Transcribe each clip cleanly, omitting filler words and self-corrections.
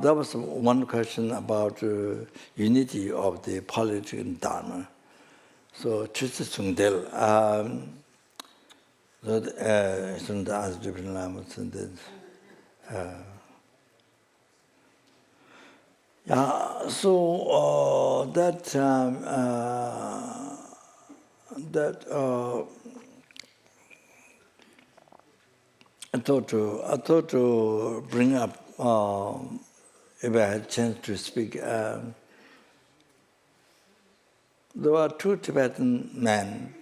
That was one question about unity of the political Dharma. So, Chitsa Sungdel, that as different Lamas and then. Yeah, so I thought to bring up, if I had a chance to speak. There were two Tibetan men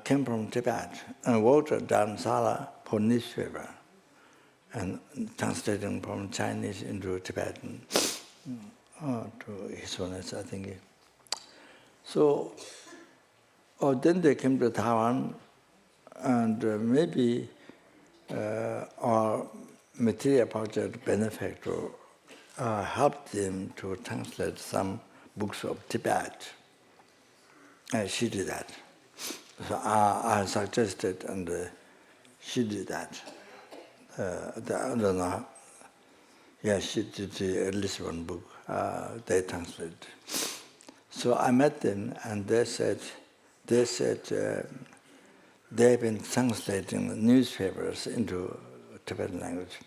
came from Tibet and worked at Dharamsala for newspaper and translating from Chinese into Tibetan to His Holiness, I think. So then they came to Taiwan, and maybe our material project benefactor helped them to translate some books of Tibet. And she did that. So I suggested, and she did that. I don't know. Yeah, she did at least one book. They translated. So I met them, and they said they've been translating newspapers into Tibetan language,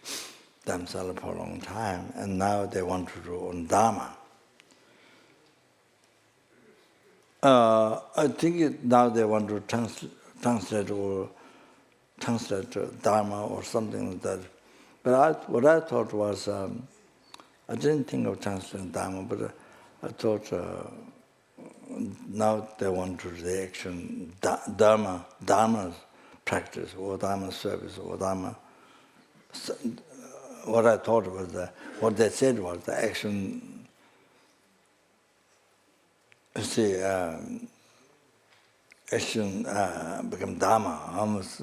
Dharamsala, for a long time, and now they want to do on Dharma. I think now they want to translate Dharma or something like that. But what I thought was, I didn't think of translating Dharma, but I thought now they want to do the action, Dharma practice, or Dharma service, or Dharma. What I thought was what they said was the action. See, action become Dharma, almost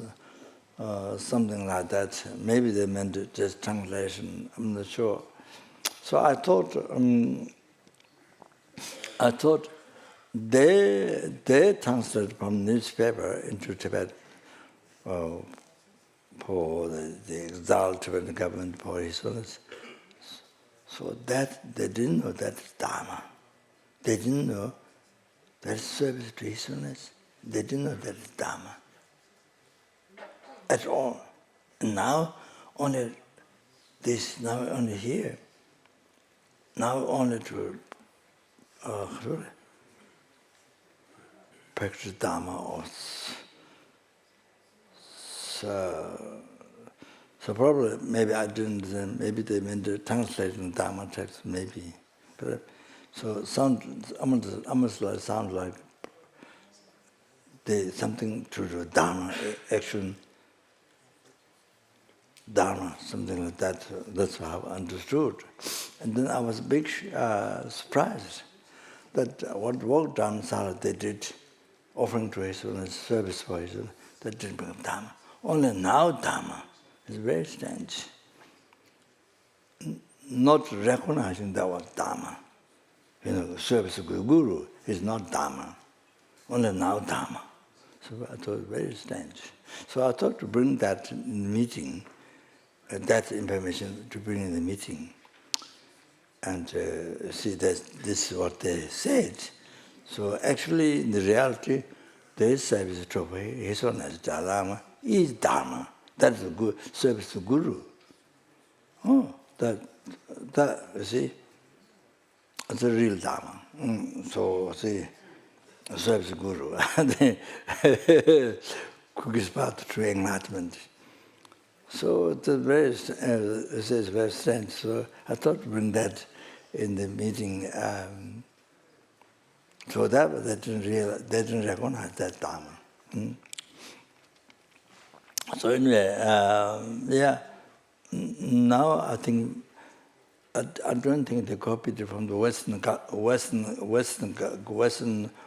something like that. Maybe they meant it just translation. I'm not sure. So I thought they translated from newspaper into Tibet for the exiled Tibetan government for His Holiness. So that they didn't know that is Dharma. They didn't know that is service to His Holiness. They didn't know that is Dharma at all. And now only this, now only here. Now only to practice Dharma. Or so probably, maybe I didn't. Maybe they meant to translate the Dharma text. Maybe, but so almost like sounds like something to do Dharma action. Dharma, something like that. That's how I understood. And then I was big surprised that what work Dharamsala they did, offering to His Holiness, service for His Holiness, that didn't become Dharma. Only now Dharma. It's very strange. Not recognizing that was Dharma. Service of Guru is not Dharma. Only now Dharma. So I thought it was very strange. So I thought to bring that meeting, that information to bring in the meeting, and see that this is what they said. So actually, in the reality, their service to His Holiness Lama is Dharma. That's a good service to Guru. Oh, that you see, it's a real Dharma. So see, service to Guru, quickest path to enlightenment. So it's very strange. So I thought to bring that in the meeting. So that they didn't recognize that Dharma. So anyway, now I think I don't think they copied it from the Western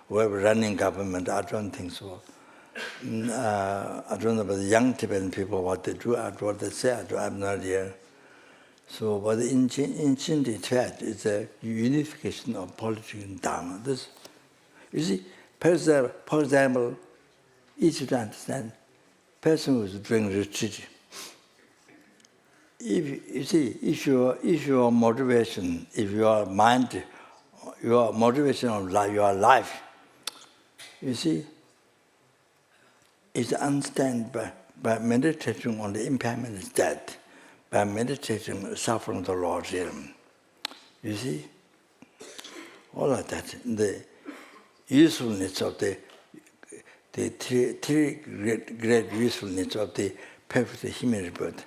web running government. I don't think so. I don't know about the young Tibetan people what they do, what they say. I have no idea. So, but in Chinti Tibet, it's a unification of politics and Dharma. This, you see, for example, easy to understand. Person who is doing retreat, if your motivation, if your mind, your motivation of life, your life, is understood by meditating on the impermanent death, by meditating suffering the Lord's realm. You see, all of that, the usefulness of the three great usefulness of the perfect human birth.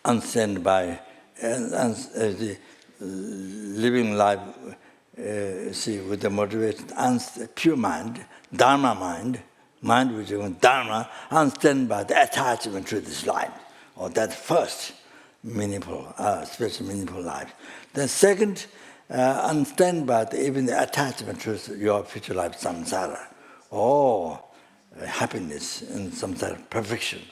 Understand by the living life, with the motivation, pure mind, Dharma mind which is Dharma, understand by the attachment to this life, or that first meaningful, special meaningful life. The second, understand by even the attachment to your future life, samsara, happiness and samsara, perfection.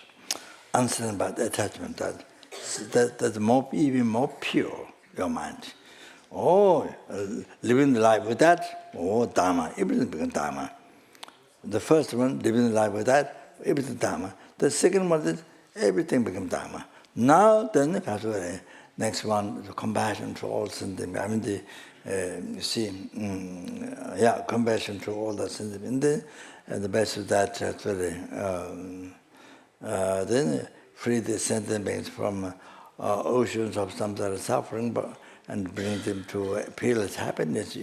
Understand by the attachment that's even more pure, your mind. Living the life with that, Dharma, everything becomes Dharma. The first one, living the life with that, everything Dharma. The second one is everything becomes Dharma. Now, then, next one, the compassion to all sentient. I mean, compassion to all the sentient. And the best of that, then free the sentient beings from oceans of samsara suffering, and bring them to peerless happiness,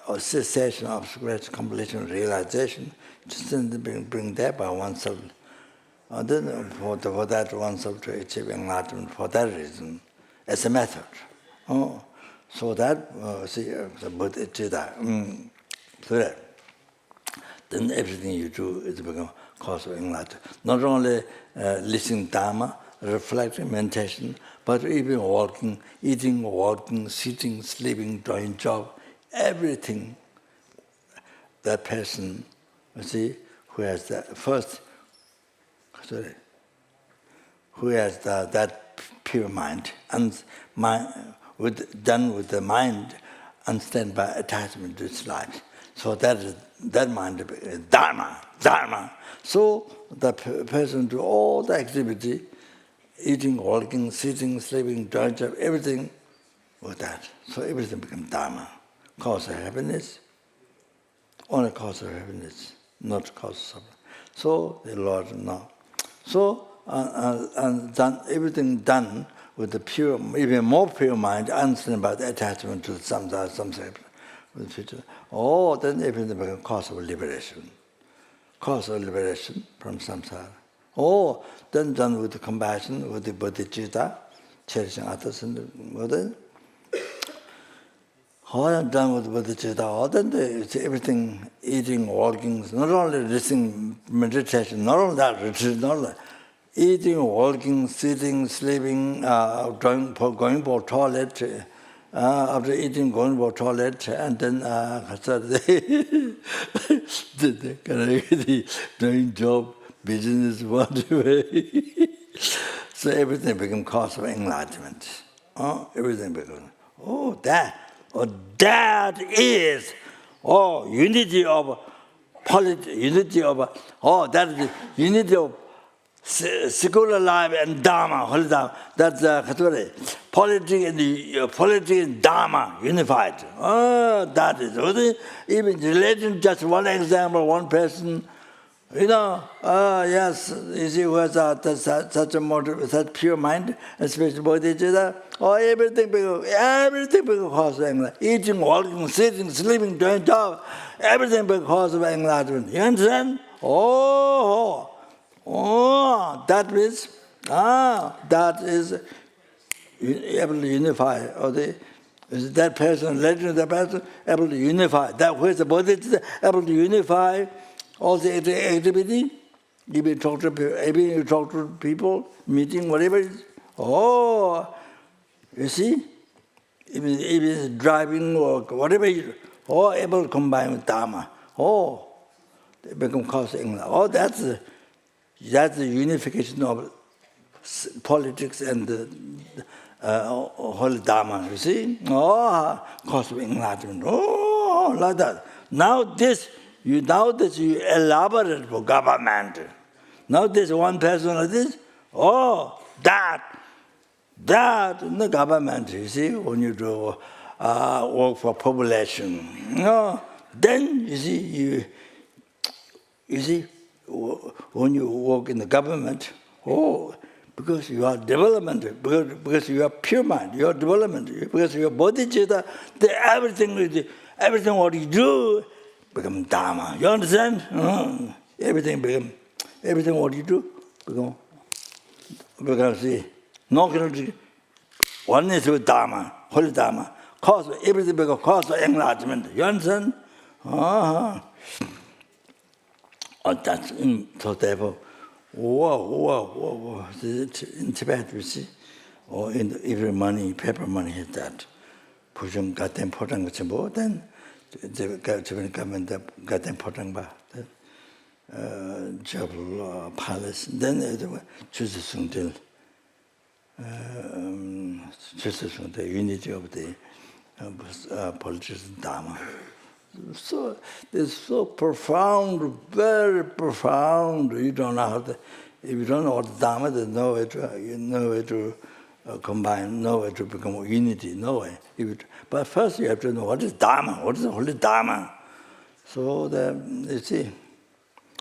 or cessation of completion, realization. Just bring that by oneself. Then for that oneself to achieve enlightenment for that reason, as a method. So that, the Bodhichitta. So that, then everything you do is become cause of enlightenment. Not only listening Dharma, reflecting, meditation, but even walking, eating, walking, sitting, sleeping, doing job, everything. That person, who has the first, who has that pure mind, and done with the mind, understand by attachment to its life. So that mind is Dharma. So the person do all the activity, eating, walking, sitting, sleeping, doing job, everything with that. So everything becomes Dharma. Cause of happiness, only cause of happiness, not cause of suffering. So the Lord now. So everything done with the pure, even more pure mind, understand about the attachment to samsara, with the future. Then everything becomes cause of liberation. Cause of liberation from samsara. Then done with the compassion, with the bodhicitta, cherishing others and the done with bodhicitta, then everything, eating, walking, not only listening, meditation, not only that, retreat, not only eating, walking, sitting, sleeping, going for toilet, after eating, going for toilet, and then doing job, business, whatever. So everything becomes cause of enlightenment. Everything becomes. That is unity of polity, unity of that is unity of secular life and Dharma, holy Dharma. That's politics and Dharma unified. That is even relating just one example, one person. Yes, you see, who has such a motive, such pure mind, especially Bodhichitta, everything because cause of enlightenment. Eating, walking, sitting, sleeping, doing job, everything because of enlightenment. You understand? That means, that is able to unify, that person, legend of that person, able to unify. That who is the Bodhichitta, able to unify all the activity. If you talk to people, meeting, whatever it is. You see? Even driving or whatever you do, able to combine with Dharma. They become cause of enlightenment. That's the unification of politics and the holy Dharma, you see? Cause of enlightenment. Like that. Now this you elaborate for government. Now there's one person like this. Oh, that in the government, you see, when you do work for population, then you see, when you work in the government, because you are development, because you are pure mind, you are development, because you are bodhicitta, everything what you do become Dharma. You understand? Everything what you do because no one is with Dharma, holy Dharma. Cause everything becomes cause of enlargement. You understand? That's so therefore. Whoa. In Tibet, you see, or in every money, paper money is that. Pushing got them potang with more, then the government got them potang ba. Jabal Palace, then they choose the unity of the politics Dharma. So it's so profound, very profound. You don't know how to, if you don't know what Dharma, there's no way to combine, no way to become unity, no way. But first you have to know what is Dharma, what is the holy Dharma. So you see,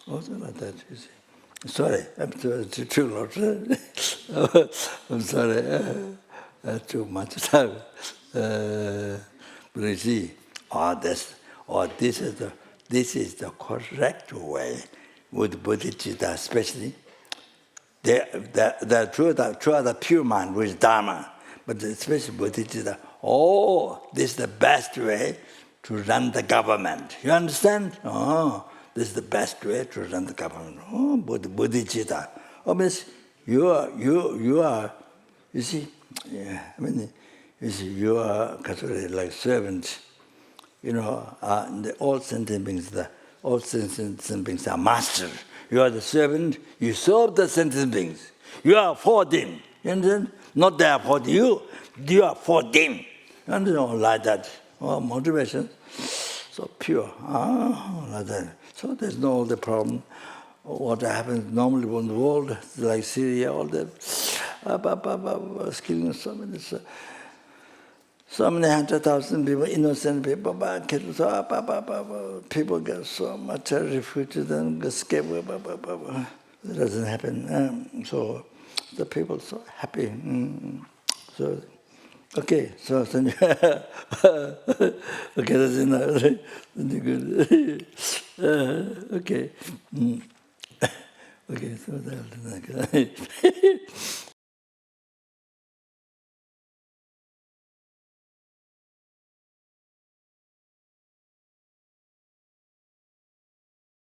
also like that, you see. Sorry, I'm too much. I'm sorry, too much time. But you see, this is the correct way with Bodhichitta, especially. The true the pure mind with Dharma, but especially Bodhichitta. This is the best way to run the government. You understand? This is the best way to run the government. Bodhichitta. Means you are. You see, you are like servants. All sentient beings, are masters. You are the servant. You serve the sentient beings. You are for them. You understand? Not they are for you. You are for them. You understand? Like that. Motivation. So pure. Like that. So there's no other problem. What happens normally in the world, like Syria, all that, killing so many 100,000 people, innocent people, people get so much refugees and escape. It doesn't happen. So the people are so happy. So, okay, so okay, that's enough. Good. Okay. Okay, so that's